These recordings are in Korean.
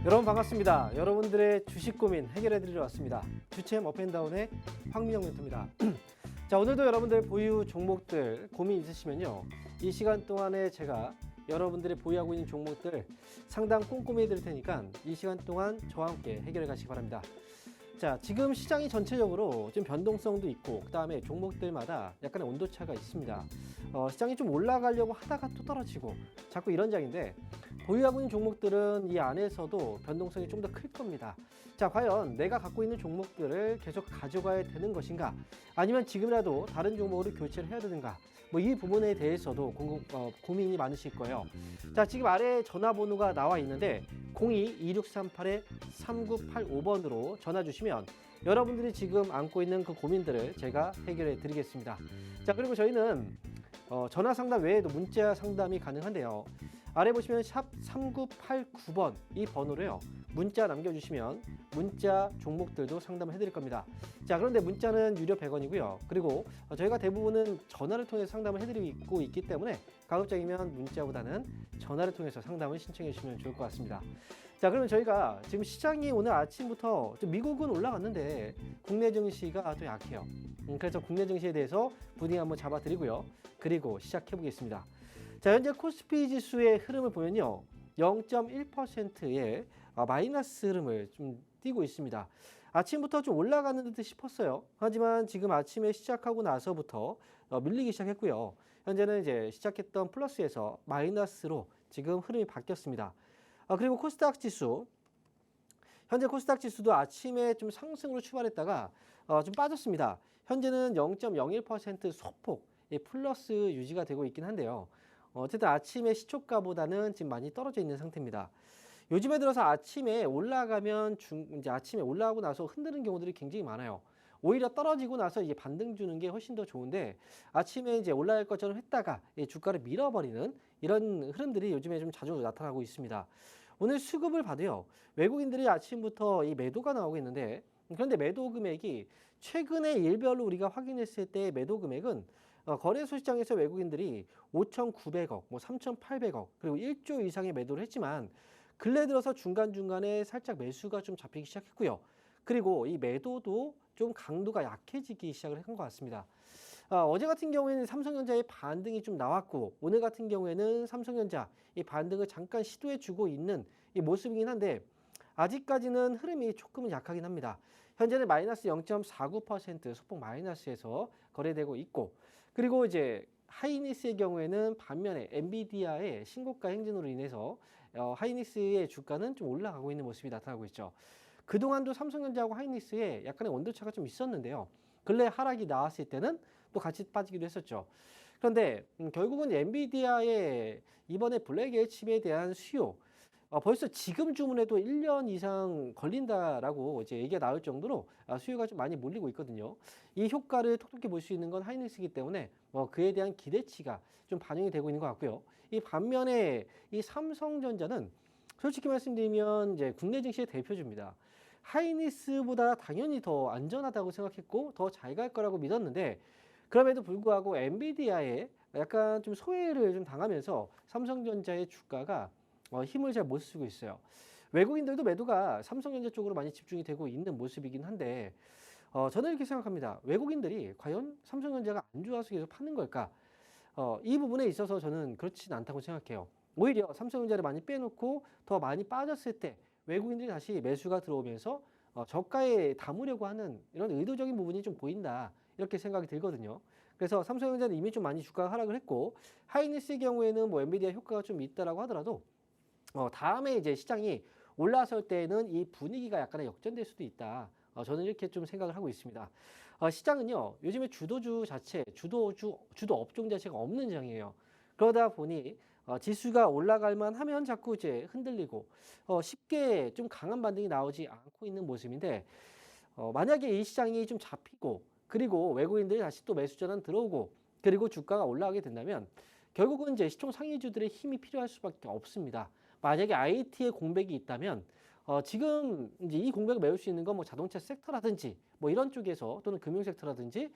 여러분 반갑습니다. 여러분들의 주식 고민 해결해 드리러 왔습니다. 주챔 업앤다운의 황민영 멘토입니다. 자, 오늘도 여러분들 보유 종목들 고민 있으시면요. 이 시간 동안에 제가 여러분들이 보유하고 있는 종목들 상담 꼼꼼히 해드릴 테니까 이 시간 동안 저와 함께 해결해 가시기 바랍니다. 자, 지금 시장이 전체적으로 좀 변동성도 있고 그 다음에 종목들마다 약간의 온도차가 있습니다. 시장이 좀 올라가려고 하다가 또 떨어지고 자꾸 이런 장인데 보유하고 있는 종목들은 이 안에서도 변동성이 좀 더 클 겁니다. 자, 과연 내가 갖고 있는 종목들을 계속 가져가야 되는 것인가? 아니면 지금이라도 다른 종목으로 교체를 해야 되는가? 뭐 이 부분에 대해서도 고민이 많으실 거예요. 자, 지금 아래에 전화번호가 나와 있는데 02-2638-3985번으로 전화 주시면 여러분들이 지금 안고 있는 그 고민들을 제가 해결해 드리겠습니다. 자, 그리고 저희는 전화 상담 외에도 문자 상담이 가능한데요. 아래 보시면 샵 3989번 이 번호로요. 문자 남겨주시면 문자 종목들도 상담을 해드릴 겁니다. 자, 그런데 문자는 유료 100원이고요. 그리고 저희가 대부분은 전화를 통해서 상담을 해드리고 있기 때문에 가급적이면 문자보다는 전화를 통해서 상담을 신청해 주시면 좋을 것 같습니다. 자, 그러면 저희가 지금 시장이 오늘 아침부터 좀 미국은 올라갔는데 국내 증시가 또 약해요. 그래서 국내 증시에 대해서 분위기 한번 잡아드리고요. 그리고 시작해 보겠습니다. 자, 현재 코스피 지수의 흐름을 보면요. 0.1%의 마이너스 흐름을 좀 띄고 있습니다. 아침부터 좀 올라가는 듯 싶었어요. 하지만 지금 아침에 시작하고 나서부터 밀리기 시작했고요. 현재는 이제 시작했던 플러스에서 마이너스로 지금 흐름이 바뀌었습니다. 그리고 코스닥 지수. 현재 코스닥 지수도 아침에 좀 상승으로 출발했다가 좀 빠졌습니다. 현재는 0.01% 소폭 플러스 유지가 되고 있긴 한데요. 어쨌든 아침에 시초가보다는 지금 많이 떨어져 있는 상태입니다. 요즘에 들어서 아침에 올라가면 이제 아침에 올라가고 나서 흔드는 경우들이 굉장히 많아요. 오히려 떨어지고 나서 이제 반등 주는 게 훨씬 더 좋은데 아침에 이제 올라갈 것처럼 했다가 주가를 밀어버리는 이런 흐름들이 요즘에 좀 자주 나타나고 있습니다. 오늘 수급을 봐도요. 외국인들이 아침부터 이 매도가 나오고 있는데 그런데 매도 금액이 최근에 일별로 우리가 확인했을 때 매도 금액은 거래소 시장에서 외국인들이 5,900억, 뭐 3,800억, 그리고 1조 이상의 매도를 했지만 근래 들어서 중간중간에 살짝 매수가 좀 잡히기 시작했고요. 그리고 이 매도도 좀 강도가 약해지기 시작을 한 것 같습니다. 어제 같은 경우에는 삼성전자의 반등이 좀 나왔고 오늘 같은 경우에는 삼성전자 이 반등을 잠깐 시도해주고 있는 이 모습이긴 한데 아직까지는 흐름이 조금은 약하긴 합니다. 현재는 마이너스 0.49% 소폭 마이너스에서 거래되고 있고 그리고 이제 하이닉스의 경우에는 반면에 엔비디아의 신고가 행진으로 인해서 하이닉스의 주가는 좀 올라가고 있는 모습이 나타나고 있죠. 그동안도 삼성전자하고 하이닉스에 약간의 온도차가 좀 있었는데요. 근래 하락이 나왔을 때는 또 같이 빠지기도 했었죠. 그런데 결국은 엔비디아의 이번에 블랙 칩에 대한 수요 벌써 지금 주문해도 1년 이상 걸린다라고 이제 얘기가 나올 정도로 수요가 좀 많이 몰리고 있거든요. 이 효과를 톡톡히 볼 수 있는 건 하이닉스이기 때문에 그에 대한 기대치가 좀 반영이 되고 있는 것 같고요. 이 반면에 이 삼성전자는 솔직히 말씀드리면 이제 국내 증시의 대표주입니다. 하이닉스보다 당연히 더 안전하다고 생각했고 더 잘 갈 거라고 믿었는데 그럼에도 불구하고 엔비디아에 약간 좀 소외를 좀 당하면서 삼성전자의 주가가 힘을 잘 못 쓰고 있어요. 외국인들도 매도가 삼성전자 쪽으로 많이 집중이 되고 있는 모습이긴 한데 저는 이렇게 생각합니다. 외국인들이 과연 삼성전자가 안 좋아서 계속 파는 걸까? 이 부분에 있어서 저는 그렇진 않다고 생각해요. 오히려 삼성전자를 많이 빼놓고 더 많이 빠졌을 때 외국인들이 다시 매수가 들어오면서 저가에 담으려고 하는 이런 의도적인 부분이 좀 보인다. 이렇게 생각이 들거든요. 그래서 삼성전자는 이미 좀 많이 주가가 하락을 했고 하이닉스의 경우에는 뭐 엔비디아 효과가 좀 있다라고 하더라도 다음에 이제 시장이 올라설 때는 이 분위기가 약간의 역전될 수도 있다. 저는 이렇게 좀 생각을 하고 있습니다. 시장은요, 요즘에 주도주 자체, 주도 업종 자체가 없는 장이에요. 그러다 보니 지수가 올라갈만 하면 자꾸 이제 흔들리고 쉽게 좀 강한 반등이 나오지 않고 있는 모습인데 만약에 이 시장이 좀 잡히고 그리고 외국인들이 다시 또 매수 전환 들어오고 그리고 주가가 올라가게 된다면 결국은 이제 시총 상위주들의 힘이 필요할 수밖에 없습니다. 만약에 IT의 공백이 있다면 지금 이제 이 공백을 메울 수 있는 건 뭐 자동차 섹터라든지 뭐 이런 쪽에서 또는 금융 섹터라든지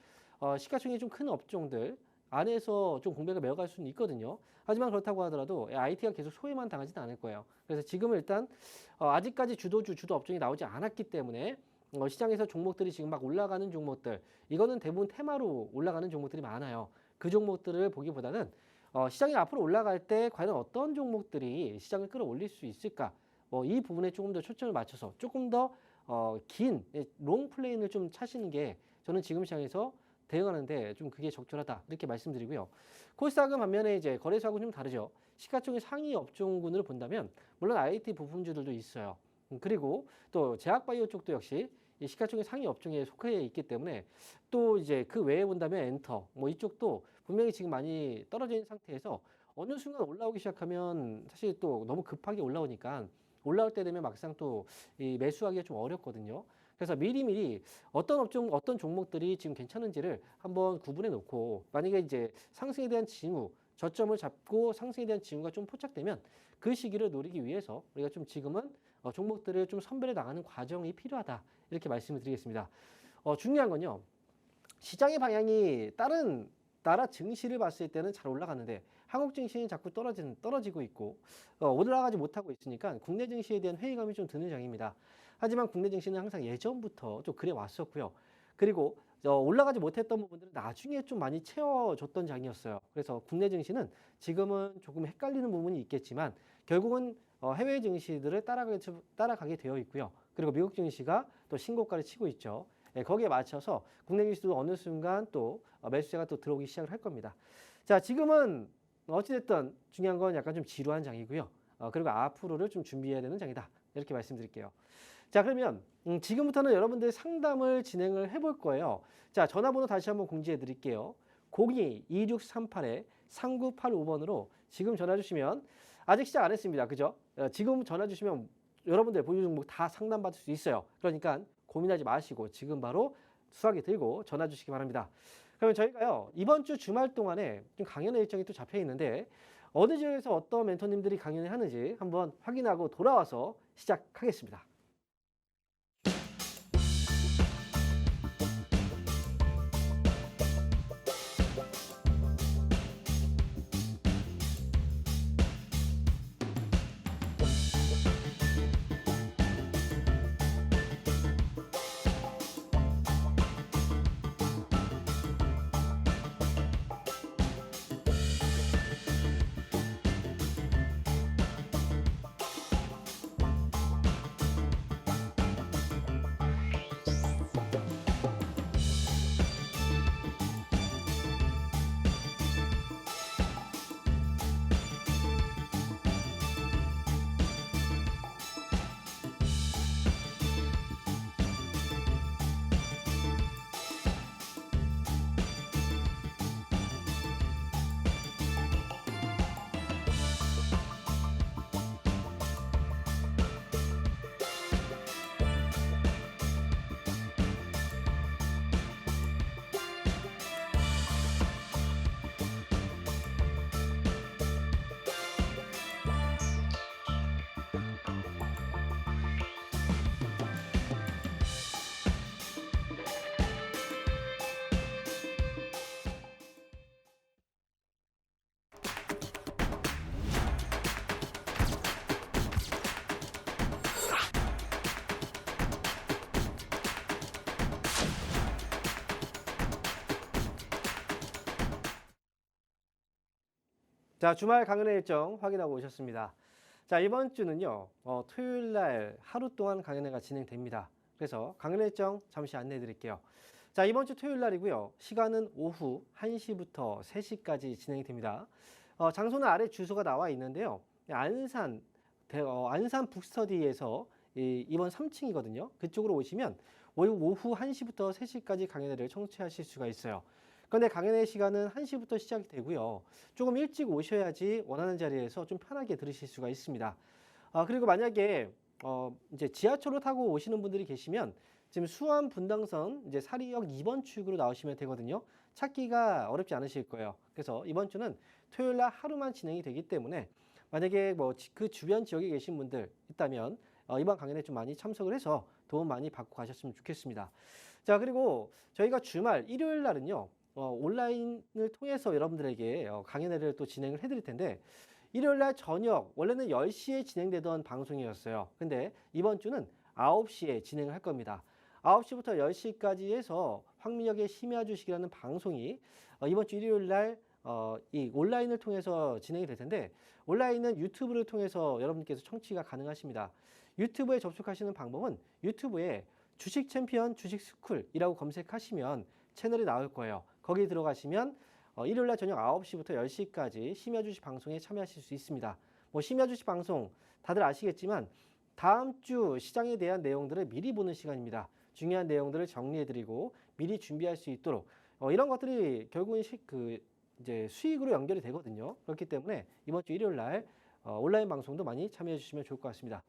시가총액이 좀 큰 업종들 안에서 좀 공백을 메워갈 수는 있거든요. 하지만 그렇다고 하더라도 IT가 계속 소외만 당하지는 않을 거예요. 그래서 지금은 일단 아직까지 주도 업종이 나오지 않았기 때문에 시장에서 종목들이 지금 막 올라가는 종목들, 이거는 대부분 테마로 올라가는 종목들이 많아요. 그 종목들을 보기보다는 시장이 앞으로 올라갈 때 과연 어떤 종목들이 시장을 끌어올릴 수 있을까? 이 부분에 조금 더 초점을 맞춰서 조금 더 긴 롱플레인을 좀 차시는 게 저는 지금 시장에서 대응하는데 좀 그게 적절하다 이렇게 말씀드리고요. 코스닥은 반면에 이제 거래소하고는 좀 다르죠. 시가총액 상위 업종군으로 본다면 물론 IT 부품주들도 있어요. 그리고 또 제약바이오 쪽도 역시 이 시가총액 상위 업종에 속해 있기 때문에 또 이제 그 외에 본다면 엔터 이쪽도 분명히 지금 많이 떨어져 있는 상태에서 어느 순간 올라오기 시작하면 사실 또 너무 급하게 올라오니까 올라올 때 되면 막상 또 이 매수하기가 좀 어렵거든요. 그래서 미리미리 어떤 업종, 어떤 종목들이 지금 괜찮은지를 한번 구분해 놓고 만약에 이제 상승에 대한 징후, 저점을 잡고 상승에 대한 징후가 좀 포착되면 그 시기를 노리기 위해서 우리가 좀 지금은 종목들을 좀 선별해 나가는 과정이 필요하다. 이렇게 말씀을 드리겠습니다. 중요한 건요. 시장의 방향이 다른 나라 증시를 봤을 때는 잘 올라가는데 한국 증시는 자꾸 떨어지고 있고 올라가지 못하고 있으니까 국내 증시에 대한 회의감이 좀 드는 장입니다. 하지만 국내 증시는 항상 예전부터 좀 그래 왔었고요. 그리고 올라가지 못했던 부분들은 나중에 좀 많이 채워줬던 장이었어요. 그래서 국내 증시는 지금은 조금 헷갈리는 부분이 있겠지만 결국은 해외 증시들을 따라가게 되어 있고요. 그리고 미국 증시가 또 신고가를 치고 있죠. 거기에 맞춰서 국내 증시도 어느 순간 또 매수세가 또 들어오기 시작을 할 겁니다. 자, 지금은 어찌됐든 중요한 건 약간 좀 지루한 장이고요. 그리고 앞으로를 좀 준비해야 되는 장이다. 이렇게 말씀드릴게요. 자, 그러면 지금부터는 여러분들 상담을 진행을 해볼 거예요. 자, 전화번호 다시 한번 공지해 드릴게요. 02-2638-3985번으로 지금 전화 주시면 아직 시작 안 했습니다. 그죠? 지금 전화 주시면 여러분들 보유 종목 다 상담받을 수 있어요. 그러니까 고민하지 마시고 지금 바로 수화기 들고 전화 주시기 바랍니다. 그러면 저희가요 이번 주 주말 동안에 좀 강연의 일정이 또 잡혀 있는데 어느 지역에서 어떤 멘토님들이 강연을 하는지 한번 확인하고 돌아와서 시작하겠습니다. 자, 주말 강연의 일정 확인하고 오셨습니다. 자, 이번 주는요, 토요일 날 하루 동안 강연회가 진행됩니다. 그래서 강연의 일정 잠시 안내해 드릴게요. 자, 이번 주 토요일 날이고요. 시간은 오후 1시부터 3시까지 진행이 됩니다. 장소는 아래 주소가 나와 있는데요. 안산 북스터디에서 이번 3층이거든요. 그쪽으로 오시면 오후 1시부터 3시까지 강연회를 청취하실 수가 있어요. 그런데 강연의 시간은 1시부터 시작이 되고요. 조금 일찍 오셔야지 원하는 자리에서 좀 편하게 들으실 수가 있습니다. 그리고 만약에 이제 지하철로 타고 오시는 분들이 계시면 지금 수원 분당선 이제 사리역 2번 출구로 나오시면 되거든요. 찾기가 어렵지 않으실 거예요. 그래서 이번 주는 토요일 날 하루만 진행이 되기 때문에 만약에 뭐 그 주변 지역에 계신 분들 있다면 이번 강연에 좀 많이 참석을 해서 도움 많이 받고 가셨으면 좋겠습니다. 자, 그리고 저희가 주말 일요일 날은요. 온라인을 통해서 여러분들에게 강연회를 또 진행을 해드릴 텐데 일요일 날 저녁 원래는 10시에 진행되던 방송이었어요. 근데 이번 주는 9시에 진행을 할 겁니다. 9시부터 10시까지 해서 황민혁의 심야 주식이라는 방송이 이번 주 일요일 날 이 온라인을 통해서 진행이 될 텐데 온라인은 유튜브를 통해서 여러분께서 청취가 가능하십니다. 유튜브에 접속하시는 방법은 유튜브에 주식 챔피언 주식 스쿨이라고 검색하시면 채널이 나올 거예요. 거기 들어가시면 일요일 날 저녁 9시부터 10시까지 심야 주식 방송에 참여하실 수 있습니다. 뭐 심야 주식 방송 다들 아시겠지만 다음 주 시장에 대한 내용들을 미리 보는 시간입니다. 중요한 내용들을 정리해드리고 미리 준비할 수 있도록 이런 것들이 결국은 이제 수익으로 연결이 되거든요. 그렇기 때문에 이번 주 일요일 날 온라인 방송도 많이 참여해 주시면 좋을 것 같습니다.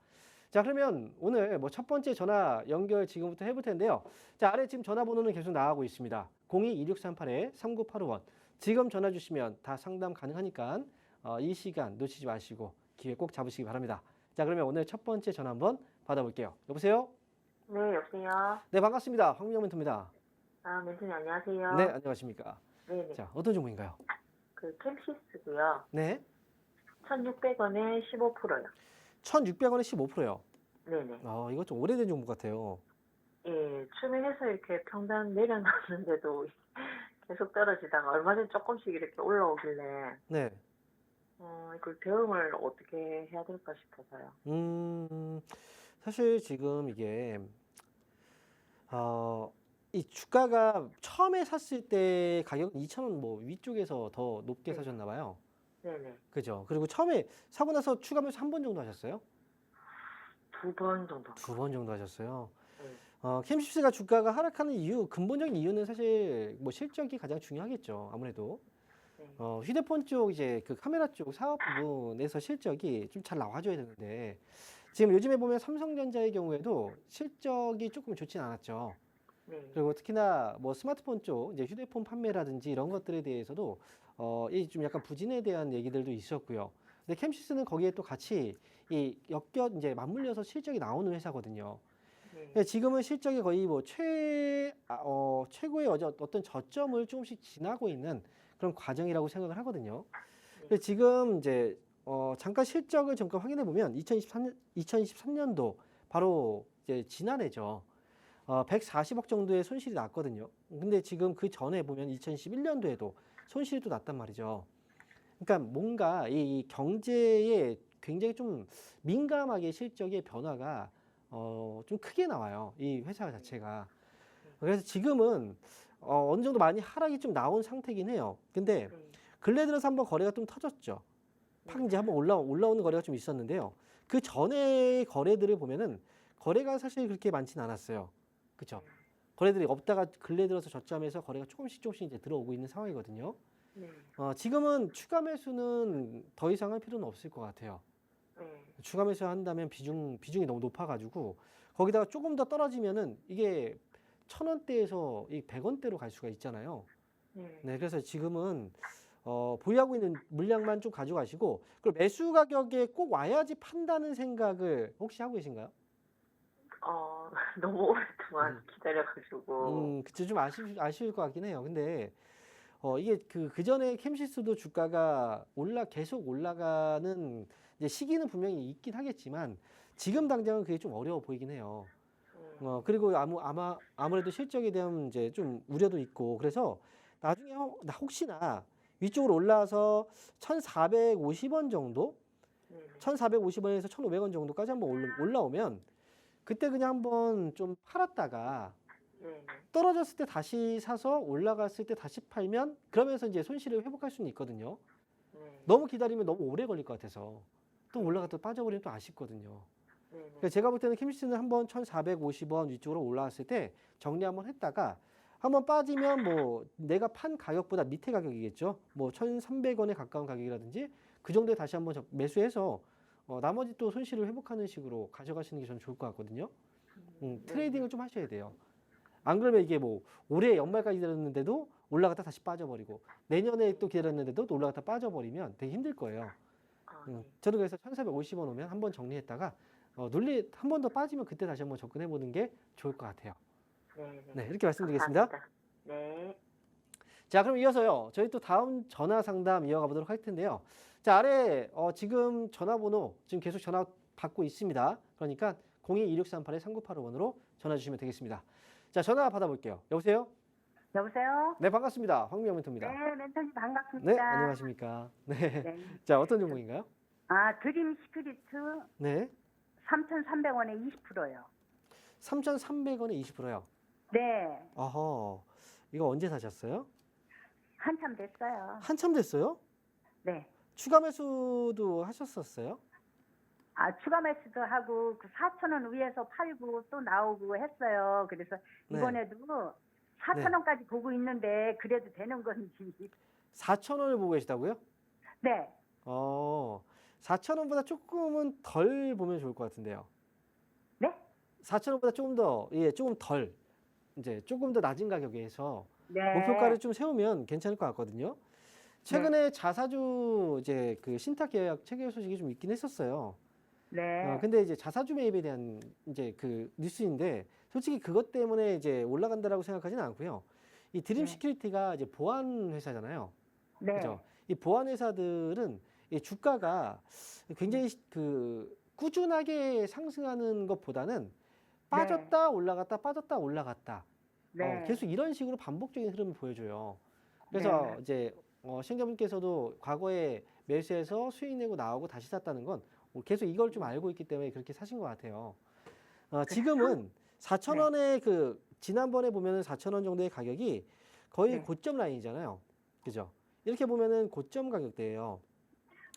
자, 그러면 오늘 뭐 첫 번째 전화 연결 지금부터 해볼 텐데요. 자, 아래 지금 전화번호는 계속 나가고 있습니다. 02-2638-3985번. 지금 전화 주시면 다 상담 가능하니까 이 시간 놓치지 마시고 기회 꼭 잡으시기 바랍니다. 자, 그러면 오늘 첫 번째 전화 한번 받아볼게요. 여보세요? 네, 여보세요. 네, 반갑습니다. 황민영 멘토입니다. 아, 멘토님 안녕하세요. 네, 안녕하십니까? 네네. 자, 어떤 종목인가요? 그 캠시스고요. 네, 1,600원에 15%요. 1,600원에 15%요. 네네. 이거 좀 오래된 종목 같아요. 예, 추매해서 이렇게 평단 내려놨는데도 계속 떨어지다가 얼마 전에 조금씩 이렇게 올라오길래 네. 이걸 대응을 어떻게 해야 될까 싶어서요. 사실 지금 이게 이 주가가 처음에 샀을 때 가격은 2,000원 뭐 위쪽에서 더 높게 네. 사셨나 봐요. 네네. 그죠? 그리고 처음에 사고 나서 추가 매수 한 번 정도 하셨어요? 2번 정도. 2번 정도 하셨어요. 네. 캠십스가 주가가 하락하는 이유, 근본적인 이유는 사실 뭐 실적이 가장 중요하겠죠. 아무래도. 네. 휴대폰 쪽 이제 그 카메라 쪽 사업 부분에서 실적이 좀 잘 나와줘야 되는데 지금 요즘에 보면 삼성전자의 경우에도 실적이 조금 좋진 않았죠. 네. 그리고 특히나 뭐 스마트폰 쪽 이제 휴대폰 판매라든지 이런 것들에 대해서도 이 좀 약간 부진에 대한 얘기들도 있었고요. 근데 캠시스는 거기에 또 같이 이 이제 맞물려서 실적이 나오는 회사거든요. 네. 근데 지금은 실적이 거의 뭐 최고의 어떤 저점을 조금씩 지나고 있는 그런 과정이라고 생각을 하거든요. 근데 지금 이제 잠깐 실적을 잠깐 확인해 보면 2023년도 바로 이제 지난해죠. 140억 정도의 손실이 났거든요. 근데 지금 그 전에 보면 2011년도에도 손실이 또 났단 말이죠. 그러니까 뭔가 이 경제에 굉장히 좀 민감하게 실적의 변화가 좀 크게 나와요. 이 회사 자체가. 그래서 지금은 어느 정도 많이 하락이 좀 나온 상태긴 해요. 근데 근래 들어서 한번 거래가 좀 터졌죠. 팍 이제 한번 올라오는 거래가 좀 있었는데요. 그 전에 거래들을 보면은 거래가 사실 그렇게 많지는 않았어요. 그렇죠? 거래들이 없다가 근래 들어서 저점에서 거래가 조금씩 이제 들어오고 있는 상황이거든요. 네. 지금은 추가 매수는 더 이상 할 필요는 없을 것 같아요. 네. 추가 매수 한다면 비중이 너무 높아가지고 거기다가 조금 더 떨어지면은 이게 1,000원대에서 이 100원대로 갈 수가 있잖아요. 네. 네, 그래서 지금은 보유하고 있는 물량만 좀 가져가시고 그리고 매수 가격에 꼭 와야지 판다는 생각을 혹시 하고 계신가요? 너무 오랫동안 기다려가지고. 그쵸, 좀 아쉬울 것 같긴 해요. 근데 이게 그 전에 캠시스도 주가가 계속 올라가는 이제 시기는 분명히 있긴 하겠지만 지금 당장은 그게 좀 어려워 보이긴 해요. 그리고 아무래도 실적에 대한 이제 좀 우려도 있고 그래서 나중에 혹시나 위쪽으로 올라와서 1,450원 정도? 네. 1,450원에서 1,500원 정도까지 한번 올라오면 그때 그냥 한번 좀 팔았다가 네. 떨어졌을 때 다시 사서 올라갔을 때 다시 팔면 그러면서 이제 손실을 회복할 수는 있거든요. 네. 너무 기다리면 너무 오래 걸릴 것 같아서 또 올라갔다 빠져버리면 또 아쉽거든요. 네. 그러니까 제가 볼 때는 캠시스는 한번 1,450원 위쪽으로 올라왔을 때 정리 한번 했다가 한번 빠지면 뭐 내가 판 가격보다 밑에 가격이겠죠. 뭐 1,300원에 가까운 가격이라든지 그 정도에 다시 한번 매수해서 나머지 또 손실을 회복하는 식으로 가져가시는 게 저는 좋을 것 같거든요. 트레이딩을 좀 하셔야 돼요. 안 그러면 이게 뭐 올해 연말까지 기다렸는데도 올라갔다 다시 빠져버리고 내년에 또 기다렸는데도 또 올라갔다 빠져버리면 되게 힘들 거예요. 네. 저는 그래서 1,450원 오면 한번 정리했다가 한 번 더 빠지면 그때 다시 한번 접근해 보는 게 좋을 것 같아요. 네. 네, 이렇게 말씀드리겠습니다. 감사합니다. 네. 자, 그럼 이어서요. 저희 또 다음 전화 상담 이어가 보도록 할 텐데요. 자, 아래 지금 전화번호 지금 계속 전화 받고 있습니다. 그러니까 02-2638-3985번으로 전화 주시면 되겠습니다. 자, 전화 받아볼게요. 여보세요? 여보세요? 네, 반갑습니다. 황미영 멘토입니다. 네, 멘토님 반갑습니다. 네, 안녕하십니까? 네. 네. 자, 어떤 종목인가요? 드림 시크리트 네. 3,300원에 20%요. 3,300원에 20%요. 네, 어허. 이거 언제 사셨어요? 한참 됐어요. 한참 됐어요? 네. 추가 매수도 하셨었어요? 추가 매수도 하고 그 4,000원 위에서 팔고 또 나오고 했어요. 그래서 네. 이번에도 4,000원까지 보고 있는데 그래도 되는 건지. 4,000원을 보고 계시다고요? 네. 4,000원보다 조금은 덜 보면 좋을 것 같은데요. 네? 4,000원보다 조금 더, 조금 덜, 이제 조금 더 낮은 가격에서 네. 목표가를 좀 세우면 괜찮을 것 같거든요. 최근에 자사주 이제 그 신탁 계약 체결 소식이 좀 있긴 했었어요. 네. 근데 이제 자사주 매입에 대한 이제 그 뉴스인데 솔직히 그것 때문에 이제 올라간다라고 생각하지는 않고요. 이 드림 네. 시큐리티가 이제 보안 회사잖아요. 네. 그죠? 이 보안 회사들은 이 주가가 굉장히 그 꾸준하게 상승하는 것보다는 빠졌다 올라갔다 빠졌다 올라갔다 네. 계속 이런 식으로 반복적인 흐름을 보여줘요. 그래서 네. 이제 시청자분께서도 과거에 매수해서 수익 내고 나오고 다시 샀다는 건 계속 이걸 좀 알고 있기 때문에 그렇게 사신 것 같아요. 지금은 4,000원의 그 지난번에 보면은 4,000원 정도의 가격이 거의 네. 고점 라인이잖아요. 그죠? 이렇게 보면은 고점 가격대예요.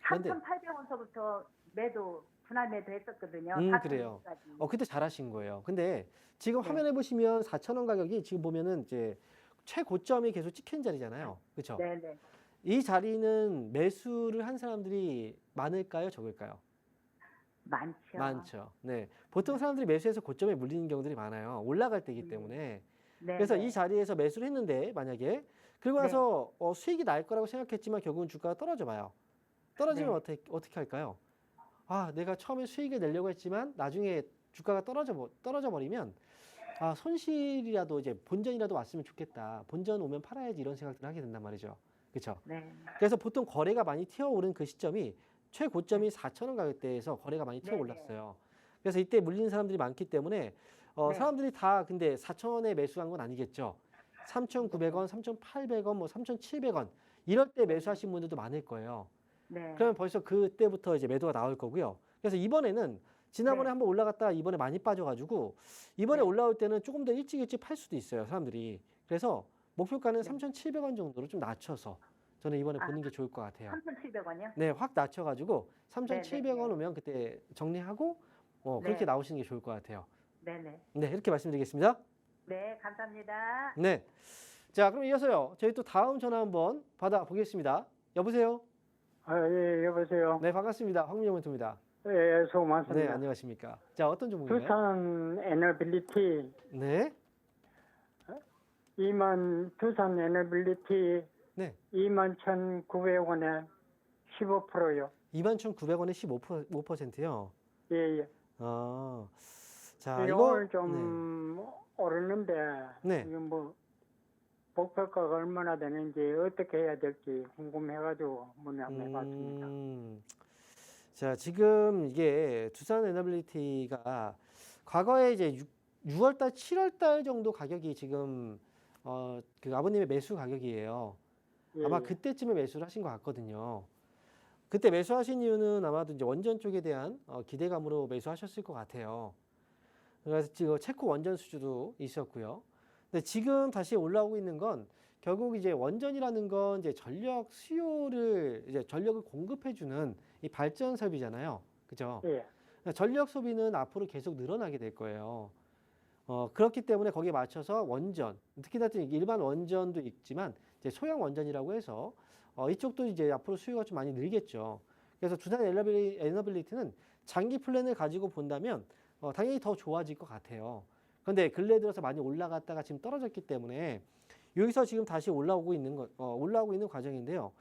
그런데 3,800원서부터 매도 분할 매도 했었거든요. 그래요. 4,000원까지. 그때 잘하신 거예요. 근데 지금 네. 화면에 보시면 4,000원 가격이 지금 보면은 이제 최고점이 계속 찍힌 자리잖아요. 그렇죠? 네네. 이 자리는 매수를 한 사람들이 많을까요, 적을까요? 많죠. 많죠. 네. 보통 사람들이 매수해서 고점에 물리는 경우들이 많아요. 올라갈 때이기 때문에. 네. 그래서 이 자리에서 매수를 했는데 만약에 그리고 나서 수익이 날 거라고 생각했지만 결국은 주가가 떨어져 봐요. 떨어지면 네. 어떻게 할까요? 내가 처음에 수익을 내려고 했지만 나중에 주가가 떨어져 버리면 손실이라도 이제 본전이라도 왔으면 좋겠다. 본전 오면 팔아야지 이런 생각들을 하게 된단 말이죠. 그렇죠? 네. 그래서 보통 거래가 많이 튀어오른 그 시점이 최고점이 4,000원 가격대에서 거래가 많이 튀어 올랐어요. 그래서 이때 물리는 사람들이 많기 때문에 네. 사람들이 다 근데 4,000원에 매수한 건 아니겠죠. 3,900원, 3,800원, 뭐 3,700원 이럴 때 매수하신 분들도 많을 거예요. 네. 그러면 벌써 그때부터 이제 매도가 나올 거고요. 그래서 이번에는 지난번에 네. 한번 올라갔다가 이번에 많이 빠져가지고 이번에 네. 올라올 때는 조금 더 일찍 팔 수도 있어요, 사람들이. 그래서 목표가는 네. 3,700원 정도로 좀 낮춰서 저는 이번에 보는 게 좋을 것 같아요. 3,700원이요? 네, 확 낮춰가지고 3,700원 네. 오면 그때 정리하고 그렇게 네. 나오시는 게 좋을 것 같아요. 네네. 네, 이렇게 말씀드리겠습니다. 네, 감사합니다. 네. 자, 그럼 이어서요. 저희 또 다음 전화 한번 받아보겠습니다. 여보세요? 예, 여보세요. 네, 반갑습니다. 황민영 멘토입니다. 예, 수고 네, 많습니다. 안녕하십니까. 자, 어떤 종목인가요? 두산 에너빌리티, 네. 두산 에너빌리티 네. 21,900원에 15%요. 21,900원에 15%요. 예, 예. 자, 예, 이거 오늘 좀 오르는데, 네. 이거 뭐, 목표가가 얼마나 되는지, 어떻게 해야 될지 궁금해가지고 문의해봤습니다. 자, 지금 이게 두산 에너빌리티가 과거에 이제 6월달, 7월달 정도 가격이 지금 그 아버님의 매수 가격이에요. 예, 아마 예. 그때쯤에 매수를 하신 것 같거든요. 그때 매수하신 이유는 아마도 이제 원전 쪽에 대한 기대감으로 매수하셨을 것 같아요. 그래서 지금 체코 원전 수주도 있었고요. 근데 지금 다시 올라오고 있는 건 결국 이제 원전이라는 건 이제 전력 수요를 이제 전력을 공급해주는 이 발전 설비잖아요. 그죠? 예. 전력 소비는 앞으로 계속 늘어나게 될 거예요. 그렇기 때문에 거기에 맞춰서 원전, 특히나 일반 원전도 있지만 이제 소형 원전이라고 해서 이쪽도 이제 앞으로 수요가 좀 많이 늘겠죠. 그래서 두산 에너빌리티는 장기 플랜을 가지고 본다면 당연히 더 좋아질 것 같아요. 그런데 근래 들어서 많이 올라갔다가 지금 떨어졌기 때문에 여기서 지금 다시 올라오고 있는 과정인데요.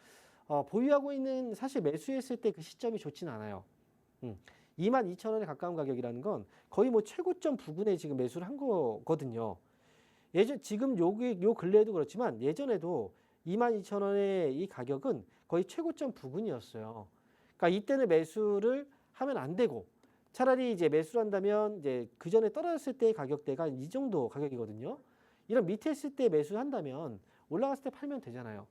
보유하고 있는 사실 매수했을 때 그 시점이 좋지는 않아요. 22,000원에 가까운 가격이라는 건 거의 뭐 최고점 부근에 지금 매수를 한 거거든요. 지금 요 근래에도 그렇지만 예전에도 22,000원의 이 가격은 거의 최고점 부근이었어요. 그러니까 이때는 매수를 하면 안 되고 차라리 이제 매수를 한다면 이제 그 전에 떨어졌을 때의 가격대가 이 정도 가격이거든요. 이런 밑에 있을 때 매수한다면 올라갔을 때 팔면 되잖아요.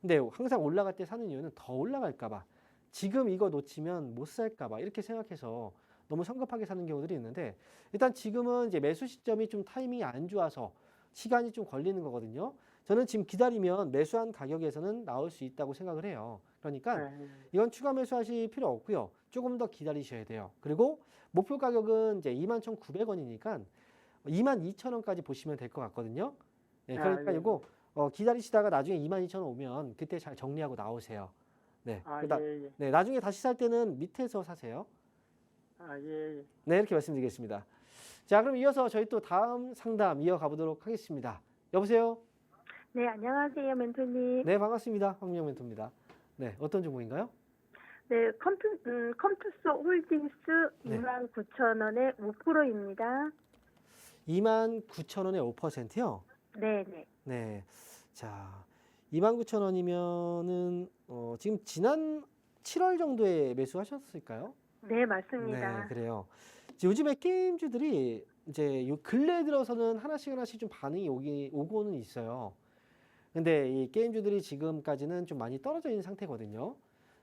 근데 항상 올라갈 때 사는 이유는 더 올라갈까 봐. 지금 이거 놓치면 못 살까 봐. 이렇게 생각해서 너무 성급하게 사는 경우들이 있는데 일단 지금은 이제 매수 시점이 좀 타이밍이 안 좋아서 시간이 좀 걸리는 거거든요. 저는 지금 기다리면 매수한 가격에서는 나올 수 있다고 생각을 해요. 그러니까 네. 이건 추가 매수하실 필요 없고요. 조금 더 기다리셔야 돼요. 그리고 목표 가격은 이제 21,900원이니까 22,000원까지 보시면 될 것 같거든요. 네, 그러니까 예. 이거 기다리시다가 나중에 22,000원 오면 그때 잘 정리하고 나오세요. 네. 예, 예. 네, 나중에 다시 살 때는 밑에서 사세요. 예, 예. 네, 이렇게 말씀드리겠습니다. 자, 그럼 이어서 저희 또 다음 상담 이어가 보도록 하겠습니다. 여보세요? 네, 안녕하세요, 멘토님. 네, 반갑습니다. 황명 멘토입니다. 네, 어떤 종목인가요? 네, 컴투스 홀딩스 네. 29,000원에 5%입니다. 29,000원에 5%요? 네, 네. 네. 자, 29,000원이면은 지금 지난 7월 정도에 매수하셨을까요? 네, 맞습니다. 네, 그래요. 이제 요즘에 게임주들이 이제 요 근래 들어서는 하나씩 좀 반응이 오고는 있어요. 근데 이 게임주들이 지금까지는 좀 많이 떨어져 있는 상태거든요.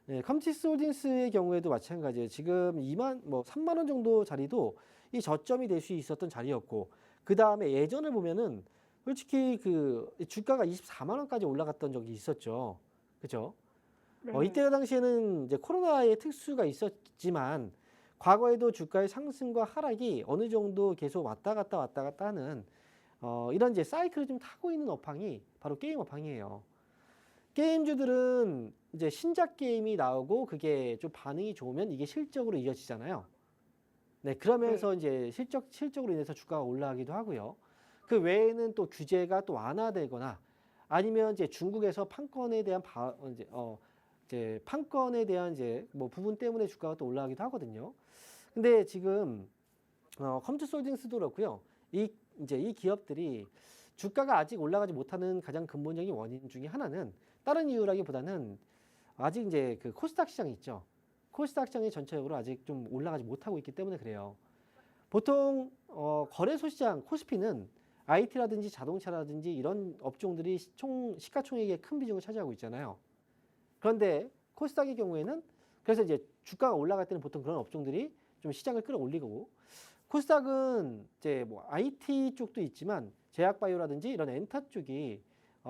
네, 컴투스 홀딩스의 경우에도 마찬가지예요. 지금 3만 원 정도 자리도 이 저점이 될 수 있었던 자리였고, 그 다음에 예전을 보면은 솔직히 그 주가가 24만 원까지 올라갔던 적이 있었죠. 그죠? 네. 이때 당시에는 이제 코로나의 특수가 있었지만 과거에도 주가의 상승과 하락이 어느 정도 계속 왔다 갔다 하는 이런 이제 사이클을 좀 타고 있는 업황이 바로 게임 업황이에요. 게임주들은 이제 신작 게임이 나오고 그게 좀 반응이 좋으면 이게 실적으로 이어지잖아요. 네, 그러면서 이제 실적으로 인해서 주가가 올라가기도 하고요. 그 외에는 또 규제가 또 완화되거나 아니면 이제 중국에서 판권에 대한 이제 판권에 대한 이제 뭐 부분 때문에 주가가 또 올라가기도 하거든요. 근데 지금 컴투스 홀딩스도 그렇고요. 이 기업들이 주가가 아직 올라가지 못하는 가장 근본적인 원인 중에 하나는 다른 이유라기보다는 아직 이제 그 코스닥 시장이 있죠. 코스닥 시장이 전체적으로 아직 좀 올라가지 못하고 있기 때문에 그래요. 보통 거래소 시장 코스피는 IT라든지 자동차라든지 이런 업종들이 시가총액의 큰 비중을 차지하고 있잖아요. 그런데 코스닥의 경우에는 그래서 이제 주가가 올라갈 때는 보통 그런 업종들이 좀 시장을 끌어올리고 코스닥은 이제 뭐 IT 쪽도 있지만 제약바이오라든지 이런 엔터 쪽이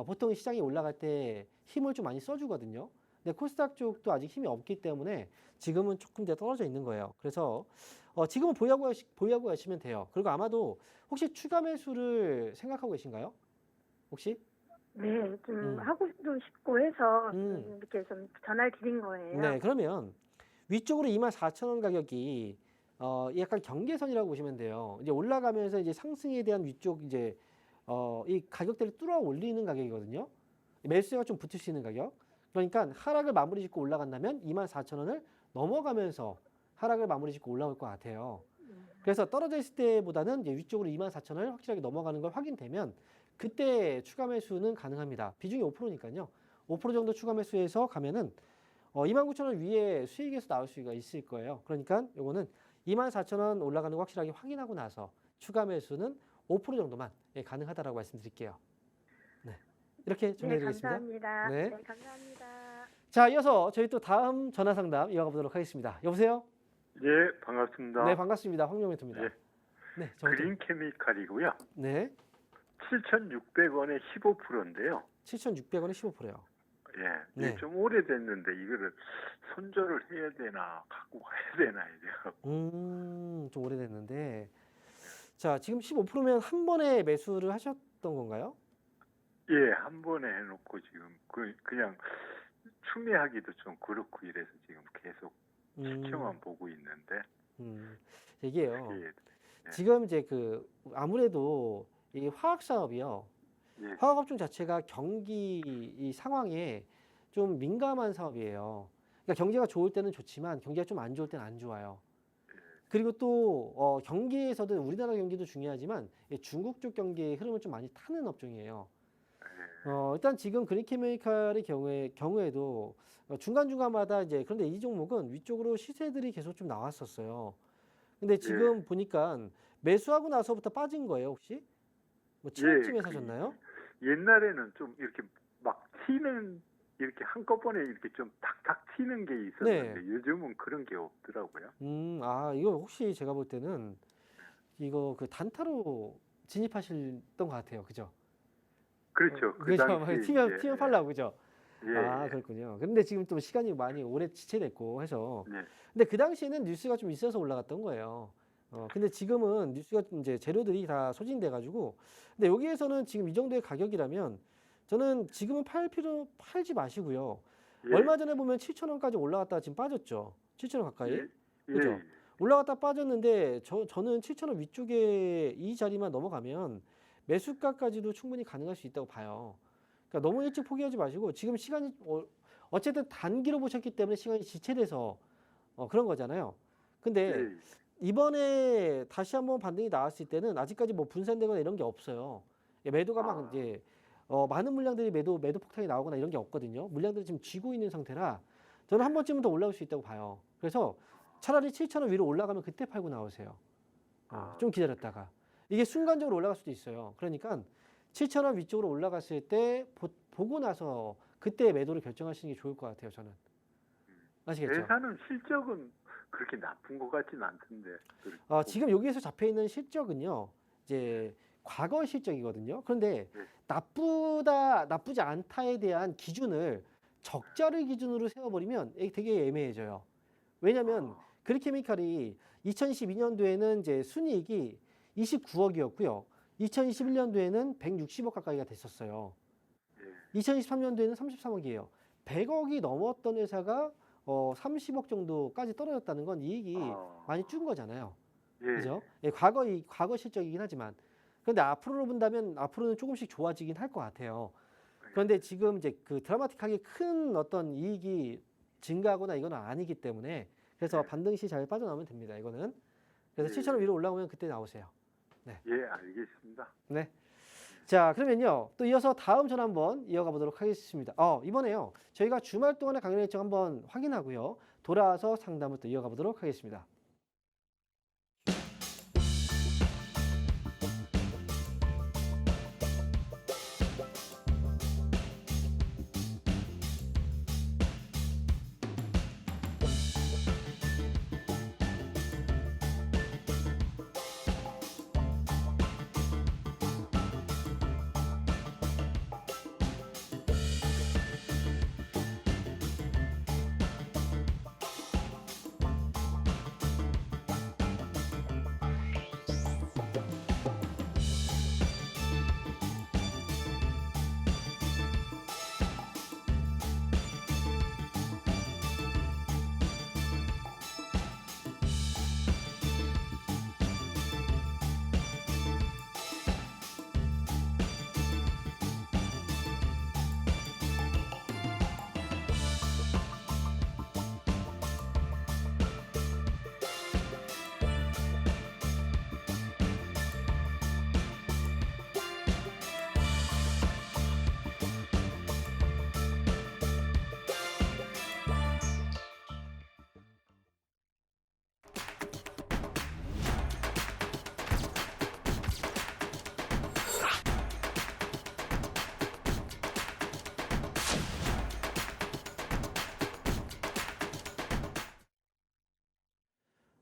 보통 시장이 올라갈 때 힘을 좀 많이 써주거든요. 근데 코스닥 쪽도 아직 힘이 없기 때문에 지금은 조금 더 떨어져 있는 거예요. 그래서 지금은 보유하고 가시면 돼요. 그리고 아마도 혹시 추가 매수를 생각하고 계신가요? 혹시? 네, 좀 하고도 싶고 해서 음. 이렇게 좀 전화를 드린 거예요. 네, 그러면 위쪽으로 24,000원 가격이 약간 경계선이라고 보시면 돼요. 이제 올라가면서 이제 상승에 대한 위쪽 이제 이 가격대를 뚫어 올리는 가격이거든요. 매수가 좀 붙을 수 있는 가격. 그러니까 하락을 마무리 짓고 올라간다면 24,000원을 넘어가면서 하락을 마무리 짓고 올라올 것 같아요. 그래서 떨어져 있을 때보다는 이제 위쪽으로 24,000원을 확실하게 넘어가는 걸 확인되면 그때 추가 매수는 가능합니다. 비중이 5%니까요. 5% 정도 추가 매수해서 가면은 29,000원 위에 수익에서 나올 수가 있을 거예요. 그러니까 요거는 24,000원 올라가는 거 확실하게 확인하고 나서 추가 매수는 5% 정도만 가능하다라고 말씀드릴게요. 네, 이렇게 네, 정리해드리겠습니다. 감사합니다. 네. 네, 감사합니다. 자, 이어서 저희 또 다음 전화 상담 이어가 보도록 하겠습니다. 여보세요? 예, 반갑습니다. 네, 반갑습니다. 황명멘토입니다. 예. 네, 그린 케미칼이고요. 네, 7,600원에 15%인데요. 7,600원에 15%요. 예, 네. 이게 좀 오래됐는데 이거를 손절을 해야 되나 갖고 가야 되나 이래요. 좀 오래됐는데. 자, 지금 15%면 한 번에 매수를 하셨던 건가요? 예, 한 번에 해놓고 지금 그냥 추매하기도 좀 그렇고 이래서 지금 계속 시청만 보고 있는데. 이게요. 예, 예. 지금 이제 아무래도 이 화학 사업이요. 예. 화학업종 자체가 경기 이 상황에 좀 민감한 사업이에요. 그러니까 경기가 좋을 때는 좋지만 경기가 좀 안 좋을 때는 안 좋아요. 그리고 또 경기에서도 우리나라 경기도 중요하지만 중국 쪽 경기의 흐름을 좀 많이 타는 업종이에요. 일단 지금 그린케미칼의 경우에도 중간중간마다 이제 그런데 이 종목은 위쪽으로 시세들이 계속 좀 나왔었어요. 근데 지금 보니까 매수하고 나서부터 빠진 거예요, 혹시? 뭐 7월쯤에 사셨나요? 옛날에는 좀 이렇게 막 튀는 이렇게 한꺼번에 이렇게 좀 탁탁 튀는 게 있었는데 요즘은 그런 게 없더라고요. 이거 혹시 제가 볼 때는 이거 그 단타로 진입하셨던 것 같아요. 그죠? 그렇죠. 그 그죠? 당시 튀면 팔라고, 그죠? 예. 그렇군요. 근데 지금 또 시간이 많이 오래 지체됐고 해서. 네. 근데 그 당시에는 뉴스가 좀 있어서 올라갔던 거예요. 근데 지금은 뉴스가 이제 재료들이 다 소진돼 가지고. 근데 여기에서는 지금 이 정도의 가격이라면 저는 지금은 팔지 마시고요. 예. 얼마 전에 보면 7,000원까지 올라갔다가 지금 빠졌죠. 7,000원 가까이. 예. 그죠? 예. 올라갔다 빠졌는데 저는 7,000원 위쪽에 이 자리만 넘어가면 매수가까지도 충분히 가능할 수 있다고 봐요. 그러니까 너무 일찍 포기하지 마시고 지금 시간이 어쨌든 단기로 보셨기 때문에 시간이 지체돼서 그런 거잖아요. 근데 예. 이번에 다시 한번 반등이 나왔을 때는 아직까지 뭐 분산되거나 이런 게 없어요. 매도가 막 이제 많은 물량들이 매도 폭탄이 나오거나 이런 게 없거든요. 물량들이 지금 쥐고 있는 상태라 저는 한 번쯤은 더 올라올 수 있다고 봐요. 그래서 차라리 7,000원 위로 올라가면 그때 팔고 나오세요. 좀 기다렸다가 이게 순간적으로 올라갈 수도 있어요. 그러니까 7,000원 위쪽으로 올라갔을 때 보고 나서 그때 매도를 결정하시는 게 좋을 것 같아요. 저는. 아시겠죠? 회사는 실적은 그렇게 나쁜 것 같지는 않던데. 지금 여기에서 잡혀 있는 실적은요. 이제 과거 실적이거든요. 그런데 나쁘지 않다에 대한 기준을 적자를 기준으로 세워버리면 이게 되게 애매해져요. 왜냐하면 그리케미칼이 2012년도에는 이제 순이익이 29억이었고요. 2021년도에는 160억 가까이가 됐었어요. 2023년도에는 33억이에요. 100억이 넘었던 회사가 30억 정도까지 떨어졌다는 건 이익이 많이 준 거잖아요. 그죠? 과거 실적이긴 하지만. 그런데 앞으로 본다면 앞으로는 조금씩 좋아지긴 할 것 같아요. 그런데 지금 이제 그 드라마틱하게 큰 어떤 이익이 증가하거나 이건 아니기 때문에 그래서 반등 시 잘 빠져나오면 됩니다. 이거는. 그래서 7,000원 위로 올라오면 그때 나오세요. 네. 예, 알겠습니다. 네. 자, 그러면요. 또 이어서 다음 전화 한번 이어가 보도록 하겠습니다. 이번에요. 저희가 주말 동안의 강연 일정 한번 확인하고요. 돌아와서 상담을 또 이어가 보도록 하겠습니다.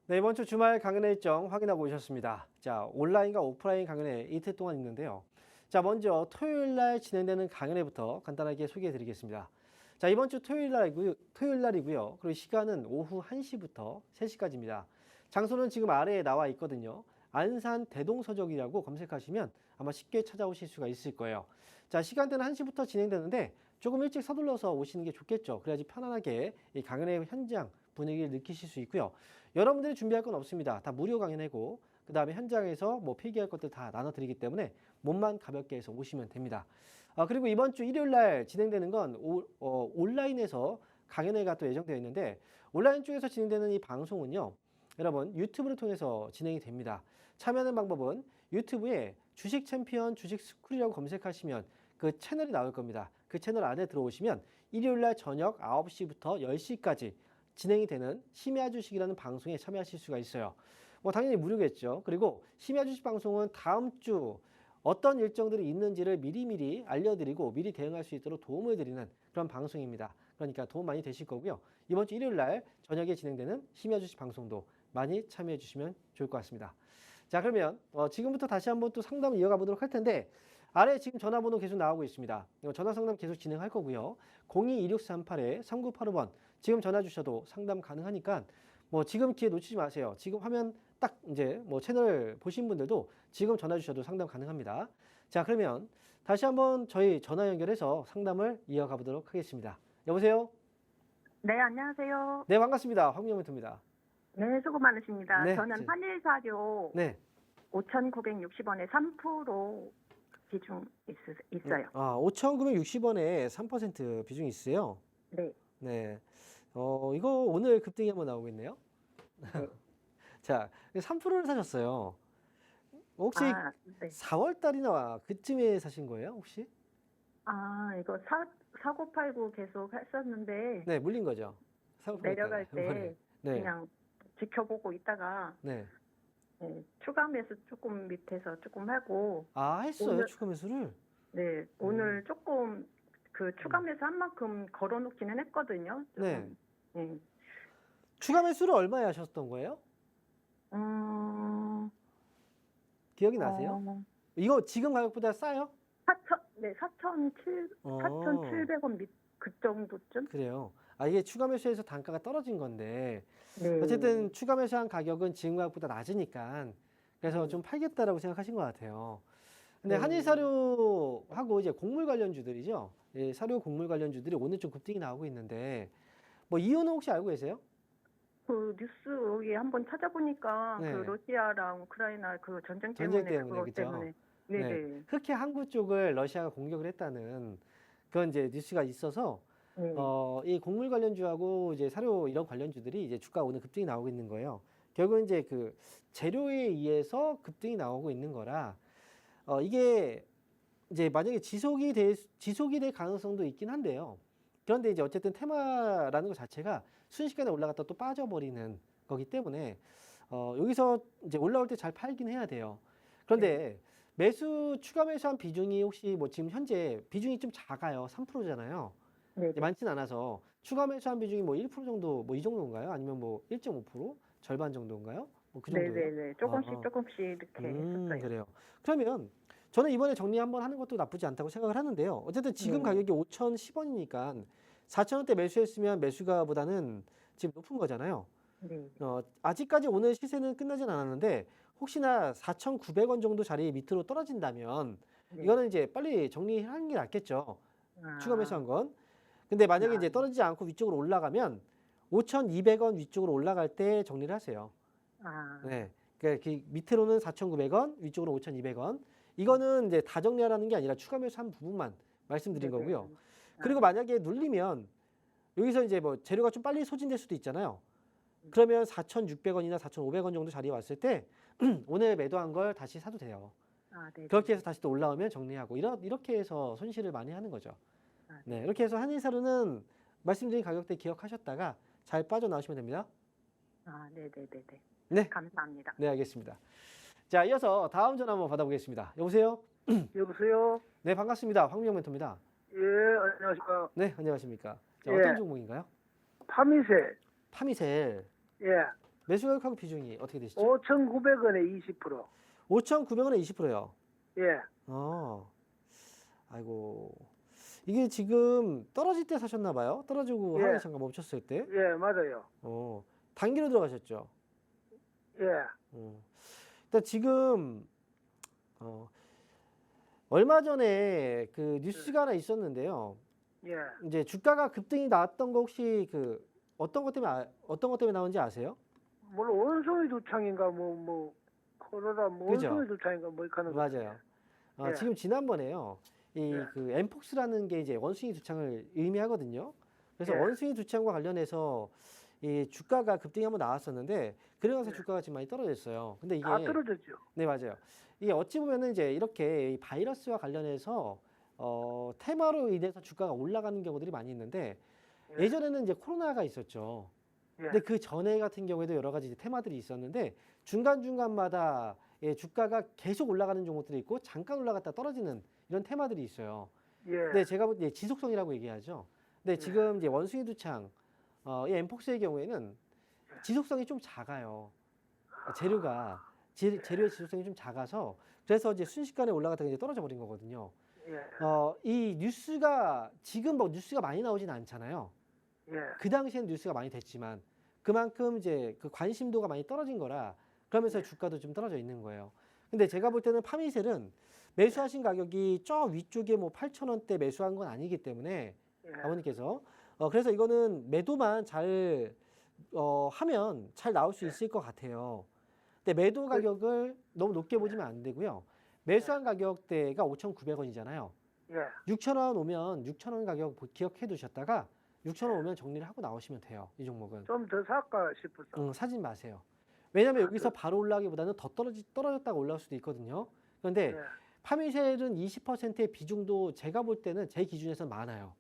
네, 이번 주 주말 강연의 일정 확인하고 오셨습니다. 자, 온라인과 오프라인 강연회 이틀 동안 있는데요. 자, 먼저 토요일 날 진행되는 강연회부터 간단하게 소개해 드리겠습니다. 자, 이번 주 토요일 날이고요. 그리고 시간은 오후 1시부터 3시까지입니다. 장소는 지금 아래에 나와 있거든요. 안산 대동서적이라고 검색하시면 아마 쉽게 찾아오실 수가 있을 거예요. 자, 시간대는 1시부터 진행되는데 조금 일찍 서둘러서 오시는 게 좋겠죠. 그래야지 편안하게 이 강연회 현장 분위기를 느끼실 수 있고요. 여러분들이 준비할 건 없습니다. 다 무료 강연회고 그 다음에 현장에서 뭐 필기할 것들 다 나눠드리기 때문에 몸만 가볍게 해서 오시면 됩니다. 그리고 이번 주 일요일 날 진행되는 건 온라인에서 강연회가 또 예정되어 있는데 온라인 쪽에서 진행되는 이 방송은요. 여러분 유튜브를 통해서 진행이 됩니다. 참여하는 방법은 유튜브에 주식 챔피언 주식 스쿨이라고 검색하시면 그 채널이 나올 겁니다. 그 채널 안에 들어오시면 일요일 날 저녁 9시부터 10시까지 진행이 되는 심야 주식이라는 방송에 참여하실 수가 있어요. 뭐 당연히 무료겠죠. 그리고 심야 주식 방송은 다음 주 어떤 일정들이 있는지를 미리미리 알려드리고 미리 대응할 수 있도록 도움을 드리는 그런 방송입니다. 그러니까 도움 많이 되실 거고요. 이번 주 일요일 날 저녁에 진행되는 심야 주식 방송도 많이 참여해 주시면 좋을 것 같습니다. 자, 그러면 지금부터 다시 한번 또 상담을 이어가 보도록 할 텐데 아래 지금 전화번호 계속 나오고 있습니다. 전화 상담 계속 진행할 거고요. 02-2638-3985번 지금 전화 주셔도 상담 가능하니까 뭐 지금 기회 놓치지 마세요. 지금 화면 딱 이제 뭐 채널 보신 분들도 지금 전화 주셔도 상담 가능합니다. 자, 그러면 다시 한번 저희 전화 연결해서 상담을 이어가 보도록 하겠습니다. 여보세요? 네, 안녕하세요. 네, 반갑습니다. 황민영 멘토입니다. 네, 수고 많으십니다. 네, 저는 환일사료 네. 5,960원에 3% 비중 있어요. 5,960원에 3% 비중이 있어요. 네. 네. 이거 오늘 급등이 한번 나오겠네요. 네. 자, 3%를 사셨어요. 혹시 네. 4월 달이나 그쯤에 사신 거예요, 혹시? 이거 사고 팔고 계속 했었는데 네, 물린 거죠. 내려갈 때 이번에. 네. 그냥 지켜보고 있다가 네. 추가 매수 조금 밑에서 조금 하고 했어요, 오늘- 추가 매수를. 네, 오늘 조금 그 추가 매수 한 만큼 걸어놓기는 했거든요. 조금. 네. 네. 추가 매수를 얼마에 하셨던 거예요? 기억이 나세요? 이거 지금 가격보다 싸요? 4,700원 그 정도쯤? 그래요. 이게 추가 매수해서 단가가 떨어진 건데 네. 어쨌든 추가 매수한 가격은 지금 가격보다 낮으니까 그래서 좀 팔겠다라고 생각하신 것 같아요. 근데 네. 한일사료하고 이제 곡물 관련주들이죠. 예, 사료 곡물 관련주들이 오늘 좀 급등이 나오고 있는데 뭐 이유는 혹시 알고 계세요? 그 뉴스 여기 한번 찾아보니까 네. 그 러시아랑 우크라이나 그 전쟁 전쟁 때문에 때문에, 그것 그죠? 때문에 네네. 흑해 항구 쪽을 러시아가 공격을 했다는 그런 이제 뉴스가 있어서 네. 이 곡물 관련주하고 이제 사료 이런 관련주들이 이제 주가 오늘 급등이 나오고 있는 거예요. 결국은 이제 그 재료에 의해서 급등이 나오고 있는 거라 이게 이제 만약에 지속이 될 가능성도 있긴 한데요. 그런데 이제 어쨌든 테마라는 것 자체가 순식간에 올라갔다 또 빠져버리는 거기 때문에 여기서 이제 올라올 때 잘 팔긴 해야 돼요. 그런데 추가 매수한 비중이 혹시 뭐 지금 현재 비중이 좀 작아요. 3%잖아요. 네. 많진 않아서 추가 매수한 비중이 뭐 1% 정도 뭐 이 정도인가요? 아니면 뭐 1.5% 절반 정도인가요? 뭐 그 정도예요? 네네네. 조금씩 이렇게 했었어요. 그래요. 그러면 저는 이번에 정리 한번 하는 것도 나쁘지 않다고 생각을 하는데요. 어쨌든 지금 네. 가격이 5,010원이니까 4,000원대 매수했으면 매수가보다는 지금 높은 거잖아요. 네. 아직까지 오늘 시세는 끝나진 않았는데 혹시나 4,900원 정도 자리 밑으로 떨어진다면 네. 이거는 이제 빨리 정리하는 게 낫겠죠. 추가 아, 매수한 건. 근데 만약에 이제 네. 떨어지지 않고 위쪽으로 올라가면 5,200원 위쪽으로 올라갈 때 정리를 하세요. 네. 그러니까 그 밑으로는 4,900원, 위쪽으로 5,200원. 이거는 이제 다 정리하라는 게 아니라 추가 매수한 부분만 말씀드린 네네. 거고요. 그리고 만약에 눌리면 여기서 이제 뭐 재료가 좀 빨리 소진될 수도 있잖아요. 그러면 4,600원이나 4,500원 정도 자리에 왔을 때 오늘 매도한 걸 다시 사도 돼요. 네. 그렇게 해서 다시 또 올라오면 정리하고 이렇게 해서 손실을 많이 하는 거죠. 네, 이렇게 해서 한일사료는 말씀드린 가격대 기억하셨다가 잘 빠져나오시면 됩니다. 네네네네. 네. 감사합니다. 네, 알겠습니다. 자, 이어서 다음 전화 한번 받아보겠습니다. 여보세요? 여보세요? 네, 반갑습니다. 황민영 멘토입니다. 예, 안녕하십니까. 네, 안녕하십니까. 자, 예. 어떤 종목인가요? 파미세, 파미셀. 예, 매수 가격하고 비중이 어떻게 되시죠? 5,900원에 20%. 5,900원에 20%요. 예, 아이고. 이게 지금 떨어질 때 사셨나 봐요. 떨어지고 예. 하락이 잠깐 멈췄을 때. 예, 맞아요. 단기로 들어가셨죠? 예, 일단 지금 얼마 전에 그 뉴스가 하나 있었는데요. 예. 이제 주가가 급등이 나왔던 거 혹시 그 어떤 것 때문에 나온지 아세요? 물론 원소의 두창인가 코로나 그죠? 원소의 두창인가 이렇게 하는 거. 맞아요. 예. 지금 지난번에요. 예. 그 엠폭스라는 게 이제 원숭이 두창을 의미하거든요. 그래서 예. 원숭이 두창과 관련해서 이 주가가 급등이 한번 나왔었는데 그러면서 예. 주가가 지금 많이 떨어졌어요. 근데 이게 다 떨어졌죠. 네, 맞아요. 이게 어찌 보면은 이제 이렇게 이 바이러스와 관련해서 테마로 인해서 주가가 올라가는 경우들이 많이 있는데 예. 예전에는 이제 코로나가 있었죠. 예. 근데 그 전에 같은 경우에도 여러 가지 이제 테마들이 있었는데 중간중간마다 예, 주가가 계속 올라가는 종목들이 있고 잠깐 올라갔다 떨어지는 이런 테마들이 있어요. 예. 근데 제가 볼 때 지속성이라고 얘기하죠. 근데 지금 이제 원숭이 두창, 이 엠폭스의 경우에는 지속성이 좀 작아요. 재료의 지속성이 좀 작아서 그래서 이제 순식간에 올라갔다가 이제 떨어져 버린 거거든요. 예. 이 뉴스가 지금 뭐 뉴스가 많이 나오진 않잖아요. 예. 그 당시엔 뉴스가 많이 됐지만 그만큼 이제 그 관심도가 많이 떨어진 거라 그러면서 주가도 좀 떨어져 있는 거예요. 근데 제가 볼 때는 파미셀은 매수하신 가격이 저 위쪽에 뭐 8,000원대 매수한 건 아니기 때문에 예. 아버님께서 그래서 이거는 매도만 잘 하면 잘 나올 수 있을 것 같아요. 근데 매도 가격을 너무 높게 보시면 안 되고요. 매수한 가격대가 5,900원이잖아요. 예. 6,000원 오면 6,000원 가격 기억해 두셨다가 6,000원 오면 정리를 하고 나오시면 돼요. 이 종목은. 좀 더 살까 싶어서. 사진 마세요. 왜냐하면 여기서 바로 올라가기보다는 더 떨어졌다가 올라올 수도 있거든요. 그런데 예. 파미셀은 20%의 비중도 제가 볼 때는 제 기준에서는 많아요.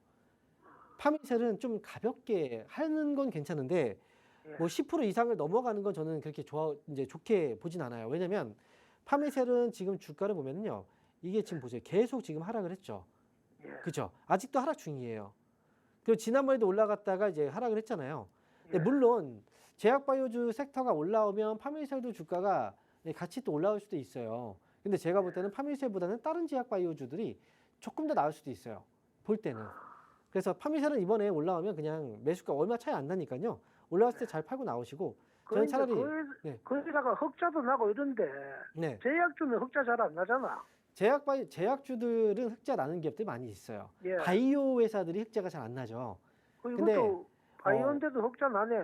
파미셀은 좀 가볍게 하는 건 괜찮은데 예. 뭐 10% 이상을 넘어가는 건 저는 그렇게 이제 좋게 보진 않아요. 왜냐면 파미셀은 지금 주가를 보면요. 이게 지금 보세요. 계속 지금 하락을 했죠. 예. 그죠? 아직도 하락 중이에요. 그리고 지난번에도 올라갔다가 이제 하락을 했잖아요. 근데 예. 물론 제약바이오주 섹터가 올라오면 파미셀도 주가가 같이 또 올라올 수도 있어요. 근데 제가 볼 때는 파미셀보다는 다른 제약바이오주들이 조금 더 나을 수도 있어요. 볼 때는. 그래서 파미셀은 이번에 올라오면 그냥 매수가 얼마 차이 안 나니까요. 올라왔을 때 잘 팔고 나오시고 저는 차라리 네. 거기다가 흑자도 나고 이런데 네. 제약주는 흑자 잘 안 나잖아. 제약주들은 흑자 나는 기업들이 많이 있어요. 예. 바이오 회사들이 흑자가 잘 안 나죠. 근데, 이것도 바이오인데도 흑자 나네.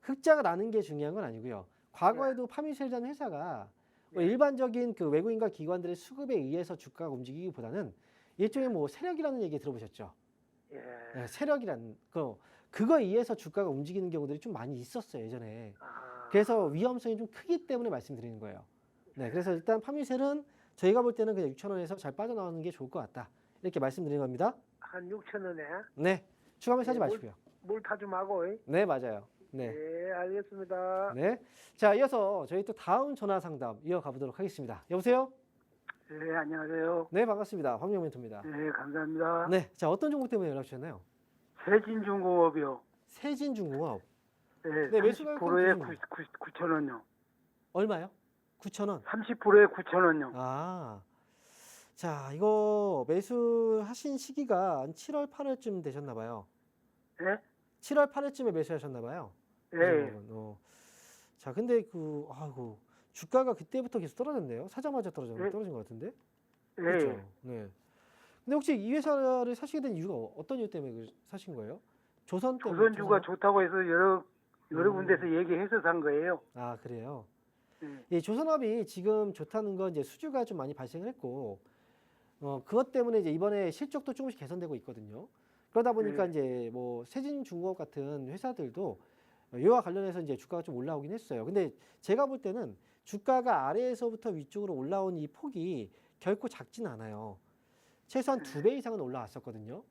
흑자가 나는 게 중요한 건 아니고요. 과거에도 파미셀이라는 회사가 뭐 예. 일반적인 그 외국인과 기관들의 수급에 의해서 주가가 움직이기보다는 일종의 뭐 세력이라는 얘기 들어보셨죠? 예. 네, 세력이라는 그거에 의해서 주가가 움직이는 경우들이 좀 많이 있었어요 예전에. 아, 그래서 위험성이 좀 크기 때문에 말씀드리는 거예요. 네, 그래서 일단 파미셀은 저희가 볼 때는 그냥 6,000원에서 잘 빠져나오는 게 좋을 것 같다. 이렇게 말씀드리는 겁니다. 한 6,000원에 네, 추가 매수 하지 네, 마시고요. 물 타지 마고. 네, 맞아요. 네, 네, 알겠습니다. 네. 자, 이어서 저희 또 다음 전화 상담 이어가 보도록 하겠습니다. 여보세요? 네, 안녕하세요. 네, 반갑습니다. 황영 멘토입니다. 네, 감사합니다. 네, 자 어떤 종목 때문에 연락 주셨나요? 세진중공업이요. 세진중공업 네, 네, 매수가 30%에 좀 9,000원요. 얼마요? 9,000원. 30%에 9,000원요. 아, 자 이거 매수하신 시기가 한 7월 8월쯤 되셨나 봐요. 네? 7월 8월쯤에 매수하셨나 봐요. 네. 자, 근데 아이고 주가가 그때부터 계속 떨어졌네요. 사자마자 떨어진 네. 것 같은데. 네. 그렇죠. 네. 근데 혹시 이 회사를 사시게 된 이유가 어떤 이유 때문에 사신 거예요? 조선 때문에? 조선주가 좋다고 해서 여러 음. 군데서 얘기해서 산 거예요. 아, 그래요. 네. 이 조선업이 지금 좋다는 건 이제 수주가 좀 많이 발생을 했고, 그것 때문에 이제 이번에 실적도 조금씩 개선되고 있거든요. 그러다 보니까 네. 이제 뭐 세진중공업 같은 회사들도 이와 관련해서 이제 주가가 좀 올라오긴 했어요. 근데 제가 볼 때는 주가가 아래에서부터 위쪽으로 올라온 이 폭이 결코 작진 않아요. 최소한 2배 이상은 올라왔었거든요.